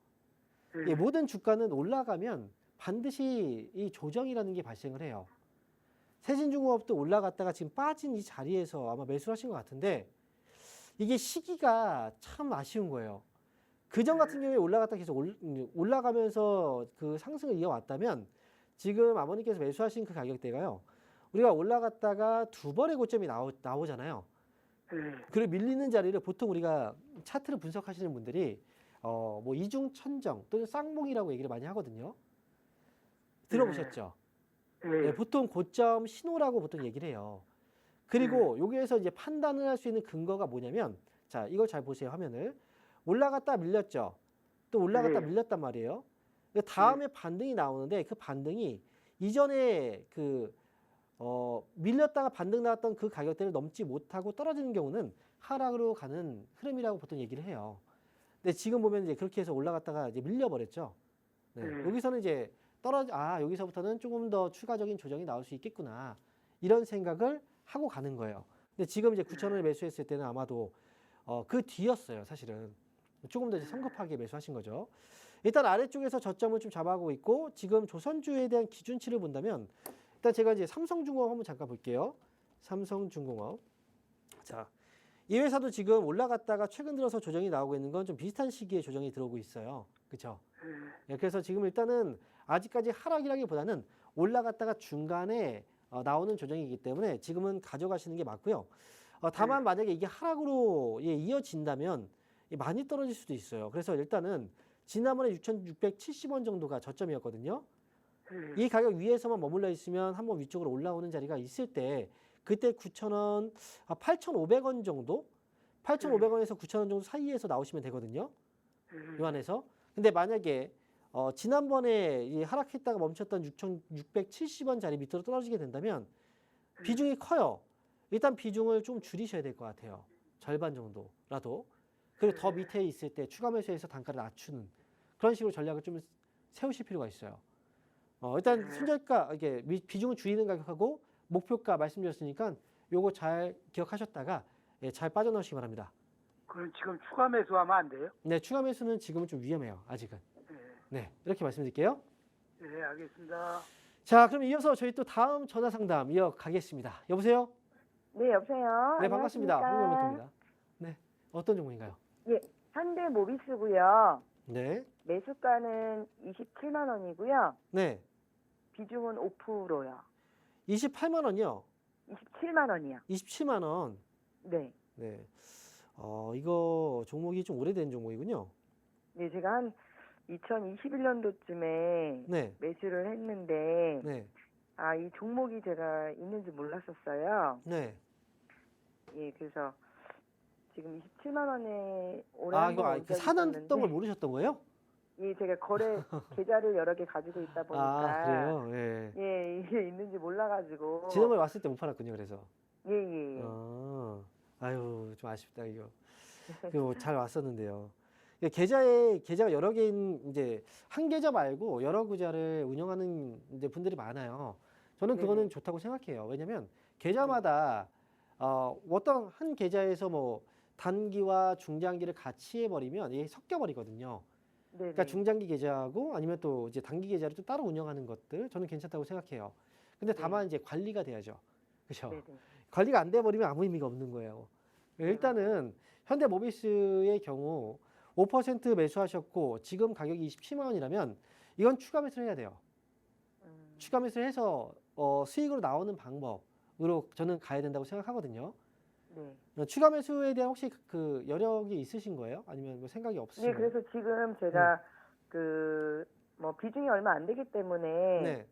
네. 예, 모든 주가는 올라가면 반드시 이 조정이라는 게 발생을 해요. 세진중공업도 올라갔다가 지금 빠진 이 자리에서 아마 매수를 하신 것 같은데 이게 시기가 참 아쉬운 거예요. 그전 같은 경우에 올라갔다 계속 올라가면서 그 상승을 이어왔다면 지금 아버님께서 매수하신 그 가격대가요. 우리가 올라갔다가 두 번의 고점이 나오잖아요. 네. 그리고 밀리는 자리를 보통 우리가 차트를 분석하시는 분들이 뭐 이중천정 또는 쌍봉이라고 얘기를 많이 하거든요. 들어보셨죠? 네. 네, 보통 고점 신호라고 보통 얘기를 해요. 그리고 여기에서 이제 판단을 할 수 있는 근거가 뭐냐면 자, 이걸 잘 보세요. 화면을. 올라갔다 밀렸죠. 또 올라갔다 네. 밀렸단 말이에요. 그 다음에 반등이 나오는데 그 반등이 이전에 밀렸다가 반등 나왔던 그 가격대를 넘지 못하고 떨어지는 경우는 하락으로 가는 흐름이라고 보통 얘기를 해요. 근데 지금 보면 이제 그렇게 해서 올라갔다가 이제 밀려버렸죠. 네. 여기서는 이제 여기서부터는 조금 더 추가적인 조정이 나올 수 있겠구나. 이런 생각을 하고 가는 거예요. 근데 지금 이제 9,000원에 매수했을 때는 아마도 그 뒤였어요, 사실은. 조금 더 이제 성급하게 매수하신 거죠. 일단 아래쪽에서 저점을 좀 잡아가고 있고 지금 조선주에 대한 기준치를 본다면 일단 제가 이제 삼성중공업 한번 잠깐 볼게요. 삼성중공업. 자, 이 회사도 지금 올라갔다가 최근 들어서 조정이 나오고 있는 건 좀 비슷한 시기에 조정이 들어오고 있어요. 그렇죠? 예, 그래서 지금 일단은 아직까지 하락이라기보다는 올라갔다가 중간에 나오는 조정이기 때문에 지금은 가져가시는 게 맞고요. 다만 만약에 이게 하락으로 이어진다면 많이 떨어질 수도 있어요. 그래서 일단은 지난번에 6,670원 정도가 저점이었거든요. 이 가격 위에서만 머물러 있으면 한번 위쪽으로 올라오는 자리가 있을 때 그때 9,000원, 8,500원 정도? 8,500원에서 9,000원 정도 사이에서 나오시면 되거든요. 요 안에서. 근데 만약에 지난번에 이 하락했다가 멈췄던 6,670원 자리 밑으로 떨어지게 된다면 비중이 커요. 일단 비중을 좀 줄이셔야 될 것 같아요. 절반 정도라도. 그리고 더 밑에 있을 때 추가 매수해서 단가를 낮추는 그런 식으로 전략을 좀 세우실 필요가 있어요. 일단 순저가 이게 비중을 줄이는 가격하고 목표가 말씀드렸으니까 요거 잘 기억하셨다가 잘 빠져나오시기 바랍니다. 그럼 지금 추가 매수하면 안 돼요? 네, 추가 매수는 지금은 좀 위험해요. 아직은. 네, 이렇게 말씀드릴게요. 네, 알겠습니다. 자, 그럼 이어서 저희 또 다음 전화 상담 이어가겠습니다. 여보세요? 네, 여보세요. 네, 반갑습니다. 안녕하십니까? 홍명멘토입니다. 네, 어떤 종목인가요? 예, 현대모비스고요. 네, 매수가는 27만 원이고요. 네, 비중은 5%요. 28만 원이요. 27만 원이요. 27만 원. 네. 네, 이거 종목이 좀 오래된 종목이군요. 네, 제가 한 2021년도쯤에 네, 매수를 했는데 네, 이 종목이 제가 있는지 몰랐었어요. 네. 예, 그래서 지금 27만 원에 올해 이거 한번 온 적이 사놨던 있었는데 걸 모르셨던 거예요? 예, 제가 거래 계좌를 여러 개 가지고 있다 보니까 그래요? 예. 예, 이게 있는지 몰라가지고 지난번에 왔을 때 못 팔았군요, 그래서. 예. 아유, 좀 아쉽다, 이거. 이거 잘 왔었는데요. 이게 계좌가 여러 개인, 이제, 한 계좌 말고 여러 계좌를 운영하는 이제 분들이 많아요. 저는 그거는 네네. 좋다고 생각해요. 왜냐면, 계좌마다, 어떤 한 계좌에서 뭐, 단기와 중장기를 같이 해버리면 이게 섞여버리거든요. 네네. 그러니까 중장기 계좌하고 아니면 또 이제 단기 계좌를 또 따로 운영하는 것들 저는 괜찮다고 생각해요. 근데 다만 이제 관리가 돼야죠. 그렇죠? 네네. 관리가 안 돼 버리면 아무 의미가 없는 거예요. 일단은 현대모비스의 경우 5% 매수하셨고 지금 가격이 27만 원이라면 이건 추가 매수를 해야 돼요. 추가 매수를 해서 수익으로 나오는 방법으로 저는 가야 된다고 생각하거든요. 네. 추가 매수에 대한 혹시 그 여력이 있으신 거예요? 아니면 뭐 생각이 없으신 네, 거예요? 그래서 지금 제가 뭐 비중이 얼마 안 되기 때문에 네.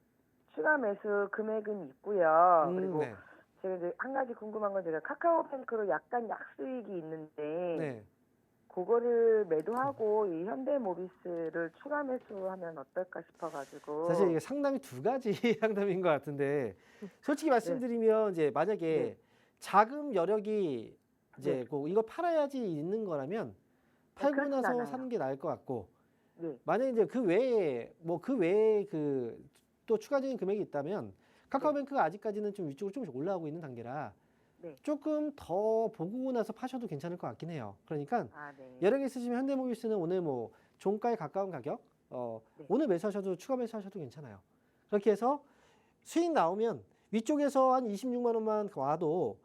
추가 매수 금액은 있고요. 그리고 네. 제가 이제 한 가지 궁금한 건 제가 카카오뱅크로 약간 약수익이 있는데 네. 그거를 매도하고 이 현대모비스를 추가 매수하면 어떨까 싶어가지고. 사실 이게 상담이 두 가지 상담인 것 같은데 솔직히 말씀드리면 이제 만약에 네. 자금 여력이 이제 네. 이거 팔아야지 있는 거라면 팔고 그렇진 나서 않아요. 사는 게 나을 것 같고 네. 만약에 이제 그 외에 그 또 추가적인 금액이 있다면 카카오뱅크가 아직까지는 좀 위쪽으로 조금씩 올라오고 있는 단계라 네. 조금 더 보고 나서 파셔도 괜찮을 것 같긴 해요. 그러니까 네. 여러 개 있으시면 현대모비스는 오늘 뭐 종가에 가까운 가격 네. 오늘 매수하셔도 추가 매수하셔도 괜찮아요. 그렇게 해서 수익 나오면 위쪽에서 한 26만 원만 와도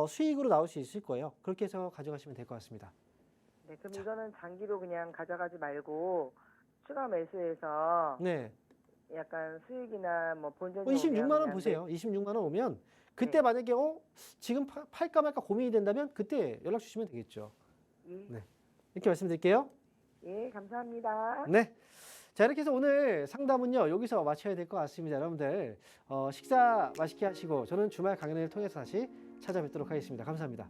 수익으로 나올 수 있을 거예요. 그렇게 해서 가져가시면 될 것 같습니다. 네, 그럼 이거는 장기로 그냥 가져가지 말고 추가 매수해서 네. 약간 수익이나 뭐 본전이 26만 원 오면 보세요. 26만 원 오면 그때 네. 만약에 지금 팔까 말까 고민이 된다면 그때 연락 주시면 되겠죠. 예. 네. 이렇게 말씀드릴게요. 예, 감사합니다. 네. 자, 이렇게 해서 오늘 상담은요, 여기서 마쳐야 될 것 같습니다. 여러분들, 식사 맛있게 하시고, 저는 주말 강연을 통해서 다시 찾아뵙도록 하겠습니다. 감사합니다.